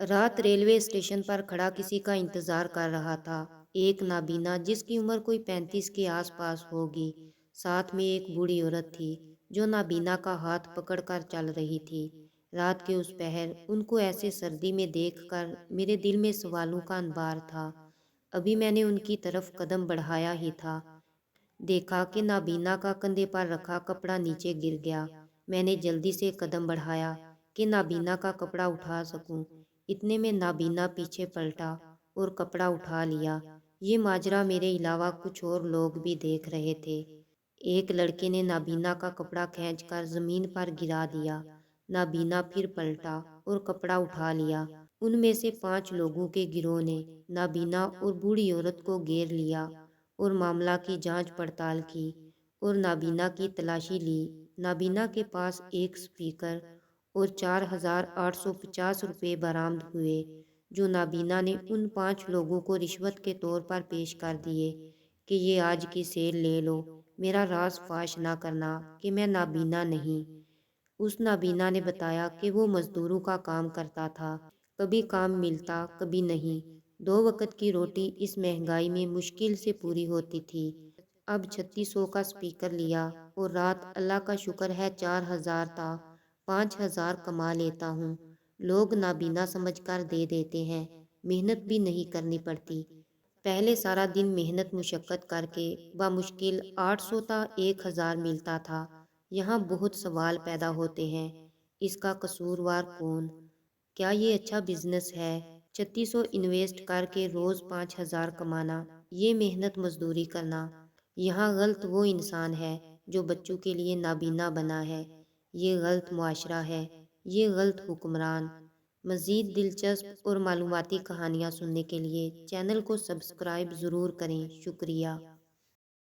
रात railway station पर खड़ा किसी का इंतजार कर रहा था। एक नाबीना जिसकी उम्र कोई 35 के आसपास होगी। साथ में एक बूढ़ी औरत थी जो नाबीना का हाथ पकड़कर चल रही थी। रात के उस पहर उनको ऐसे सर्दी में देखकर मेरे दिल में सवालों का अंबार था। अभी मैंने उनकी तरफ कदम बढ़ाया ही था, देखा कि नाबीना का कंधे पर रखा कपड़ा नीचे गिर गया। मैंने जल्दी से कदम बढ़ाया कि नाबीना का कपड़ा उठा सकूं। इतने में नाबीना पीछे पलटा और कपड़ा उठा लिया। ये माजरा मेरे अलावा कुछ और लोग भी देख रहे थे। एक लड़के ने नाबीना का कपड़ा खींचकर जमीन पर गिरा दिया। नाबीना फिर पलटा और कपड़ा उठा लिया। उनमें से 5 लोगों के गिरोह ने नाबीना और बूढ़ी औरत को घेर लिया और मामला की जांच पड़ताल की और नाबीना की तलाशी ली। नाबीना के पास एक स्पीकर और 4,850 रुपये बरामद हुए, जो नाबीना ने उन 5 लोगों को रिश्वत के तौर पर पेश कर दिए कि ये आज की सेल ले लो, मेरा राज फाश ना करना कि मैं नाबीना नहीं। उस नाबीना ने बताया कि वो मजदूरों का काम करता था, कभी काम मिलता कभी नहीं। 2 वक्त की रोटी इस महंगाई में मुश्किल से पूरी होती थी। अब 3600 का स्पीकर लिया और रात अल्लाह का शुक्र है 4000 था, 5000 कमा लेता हूँ। लोग नाबीना समझकर दे देते हैं, मेहनत भी नहीं करनी पड़ती। पहले सारा दिन मेहनत मुशक्क़त करके बामुश्किल 800 ता 1000 मिलता था। यहाँ बहुत सवाल पैदा होते हैं, इसका कसूरवार कौन? क्या ये अच्छा बिजनेस है? 3600 इन्वेस्ट करके रोज़ 5000 कमाना, ये मेहनत मजदूरी करना। यहाँ गलत वो इंसान है जो बच्चों के लिए नाबीना बना है। ये गलत मुआशरा है, ये गलत हुक्मरान। मज़ीद दिलचस्प और मालूमाती कहानियाँ सुनने के लिए चैनल को सब्सक्राइब ज़रूर करें। शुक्रिया।